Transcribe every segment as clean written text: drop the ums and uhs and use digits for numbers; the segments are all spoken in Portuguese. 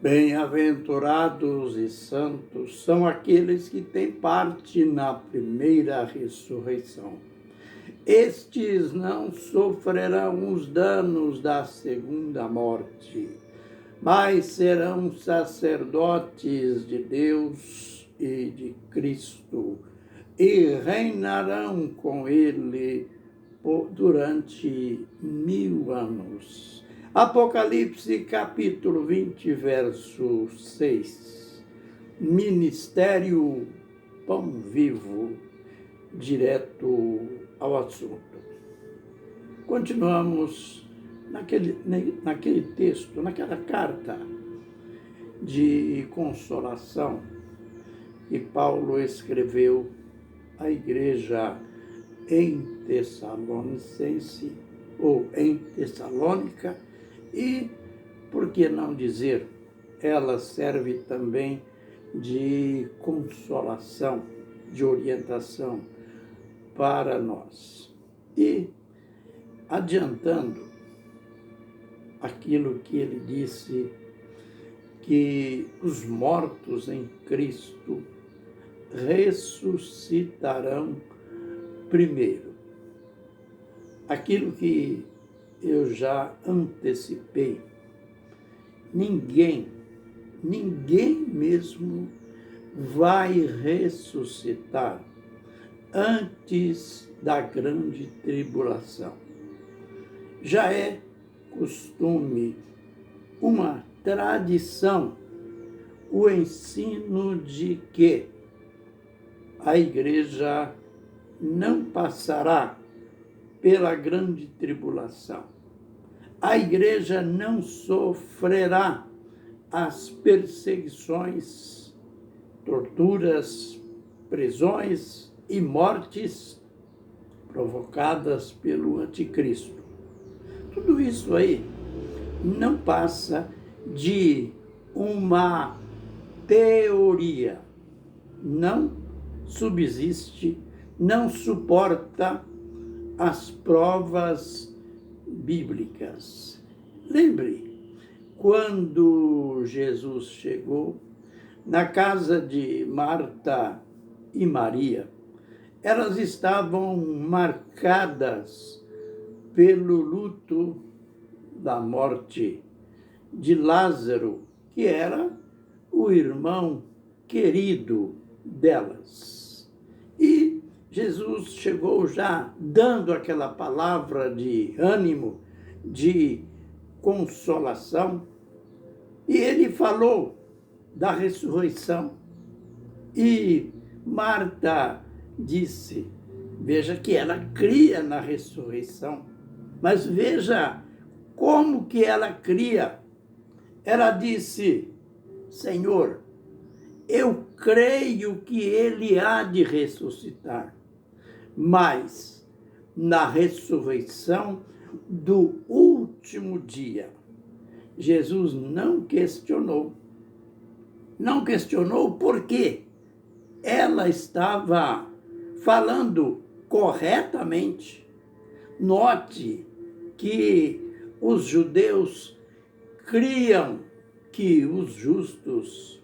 Bem-aventurados e santos são aqueles que têm parte na primeira ressurreição. Estes não sofrerão os danos da segunda morte, mas serão sacerdotes de Deus e de Cristo e reinarão com ele durante 1000 anos. Apocalipse capítulo 20, verso 6. Ministério Pão Vivo, direto ao assunto. Continuamos naquele texto, naquela carta de consolação que Paulo escreveu à igreja em Tessalonicense, ou em Tessalônica, e, por que não dizer, ela serve também de consolação, de orientação para nós. E, adiantando aquilo que ele disse, que os mortos em Cristo ressuscitarão primeiro. Aquilo que eu já antecipei, ninguém mesmo vai ressuscitar antes da grande tribulação. Já é costume, uma tradição, o ensino de que a igreja não passará pela grande tribulação. A igreja não sofrerá as perseguições, torturas, prisões e mortes provocadas pelo anticristo. Tudo isso aí não passa de uma teoria, não subsiste, não suporta as provas bíblicas. Lembre, quando Jesus chegou na casa de Marta e Maria, elas estavam marcadas pelo luto da morte de Lázaro, que era o irmão querido delas. E Jesus chegou já dando aquela palavra de ânimo, de consolação, e ele falou da ressurreição. E Marta disse, veja que ela cria na ressurreição, mas veja como que ela cria. Ela disse, Senhor, eu creio que ele há de ressuscitar, mas na ressurreição do último dia. Jesus não questionou porque ela estava falando corretamente. Note que os judeus criam que os justos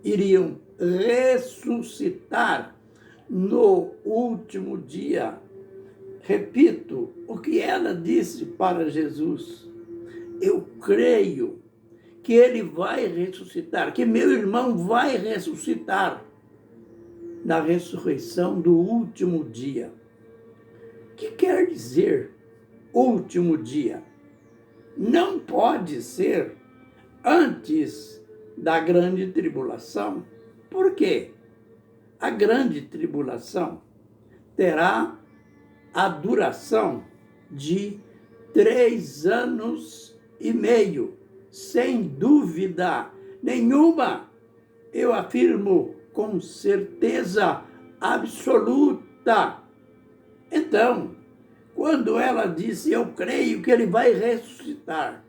iriam ressuscitar no último dia. Repito o que ela disse para Jesus. Eu creio que ele vai ressuscitar, que meu irmão vai ressuscitar na ressurreição do último dia. O que quer dizer último dia? Não pode ser antes da grande tribulação. Por quê? A grande tribulação terá a duração de 3 anos e meio, sem dúvida nenhuma. Eu afirmo com certeza absoluta. Então, quando ela disse, eu creio que ele vai ressuscitar,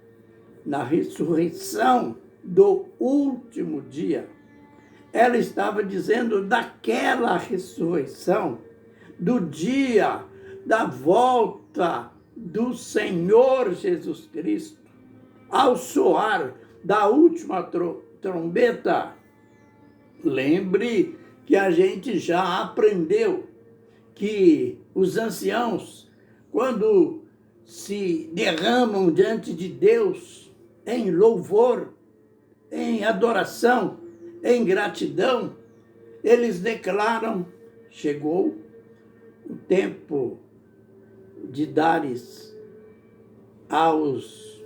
na ressurreição do último dia, ela estava dizendo daquela ressurreição, do dia da volta do Senhor Jesus Cristo, ao soar da última trombeta. Lembre que a gente já aprendeu que os anciãos, quando se derramam diante de Deus em louvor, em adoração, em gratidão, eles declaram: chegou o tempo de dares aos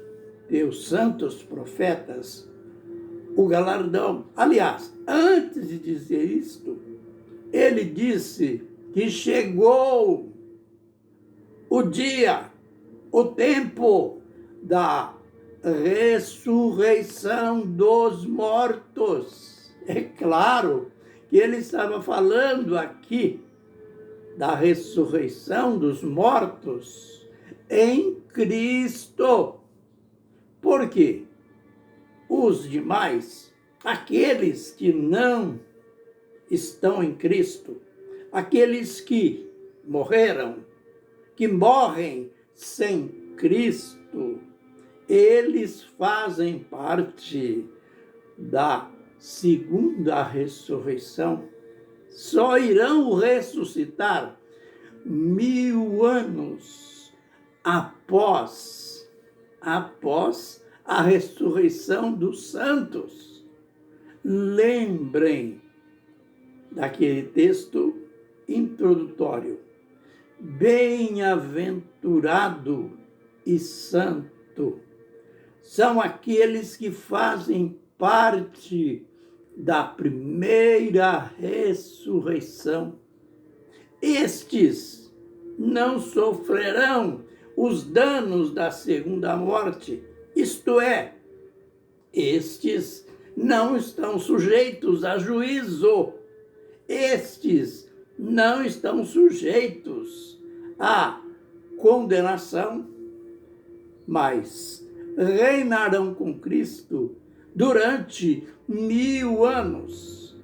teus santos profetas o galardão. Aliás, antes de dizer isto, ele disse que chegou o dia, o tempo da ressurreição dos mortos. É claro que ele estava falando aqui da ressurreição dos mortos em Cristo. Por quê? Os demais, aqueles que não estão em Cristo, aqueles que morreram, que morrem sem Cristo, eles fazem parte da segunda ressurreição. Só irão ressuscitar 1000 anos após a ressurreição dos santos. Lembrem daquele texto introdutório: bem-aventurado e santo são aqueles que fazem parte da primeira ressurreição. Estes não sofrerão os danos da segunda morte, isto é, estes não estão sujeitos a juízo, estes não estão sujeitos à condenação, mas reinarão com Cristo durante 1000 anos.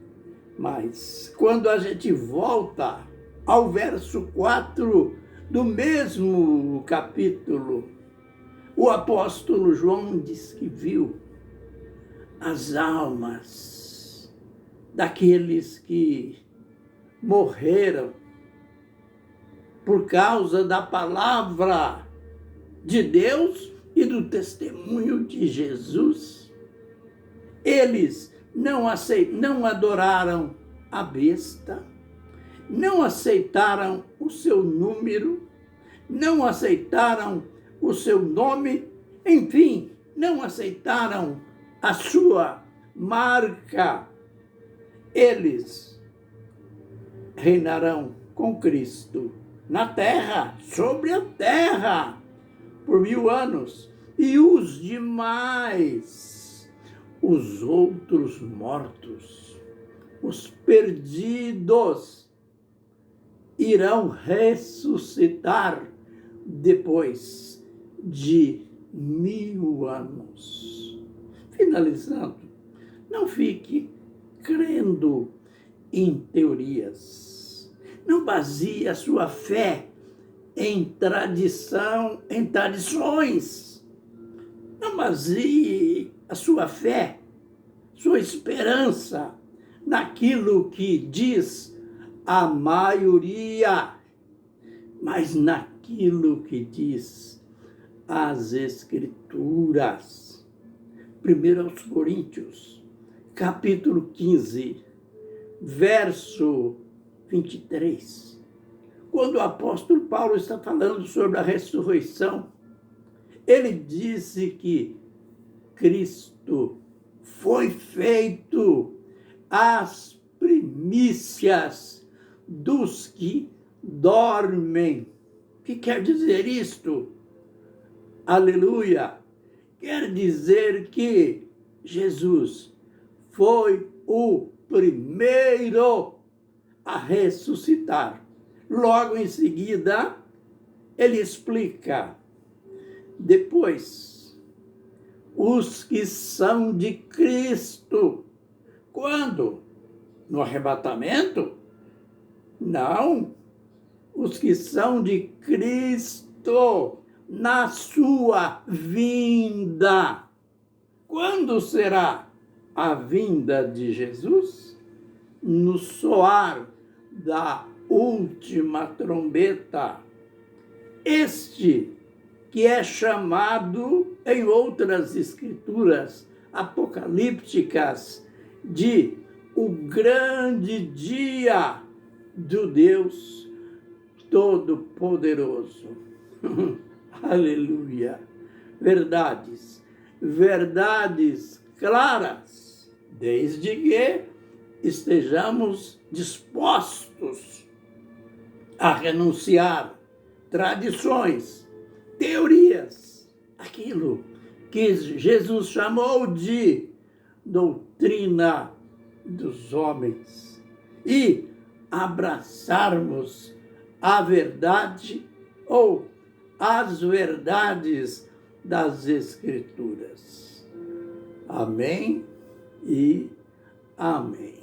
Mas quando a gente volta ao verso 4 do mesmo capítulo, o apóstolo João diz que viu as almas daqueles que morreram por causa da palavra de Deus e do testemunho de Jesus. Eles não adoraram a besta, não aceitaram o seu número, não aceitaram o seu nome, enfim, não aceitaram a sua marca. Eles reinarão com Cristo na terra, sobre a terra, por 1000 anos. E os demais, os outros mortos, os perdidos, irão ressuscitar depois de 1000 anos. Finalizando, não fique crendo em teorias. Não baseie a sua fé em tradições. Não baseie a sua fé, sua esperança naquilo que diz a maioria, mas naquilo que diz as Escrituras. 1 Coríntios, capítulo 15, verso 23. Quando o apóstolo Paulo está falando sobre a ressurreição, ele disse que Cristo foi feito as primícias dos que dormem. O que quer dizer isto? Aleluia! Quer dizer que Jesus foi o primeiro a ressuscitar. Logo em seguida, ele explica: depois, os que são de Cristo. Quando? No arrebatamento? Não. Os que são de Cristo na sua vinda. Quando será a vinda de Jesus? No soar da última trombeta. Este que é chamado em outras escrituras apocalípticas de o grande dia do Deus Todo-Poderoso. Aleluia! Verdades claras, desde que estejamos dispostos a renunciar tradições, teorias, aquilo que Jesus chamou de doutrina dos homens e abraçarmos a verdade ou as verdades das Escrituras. Amém e amém.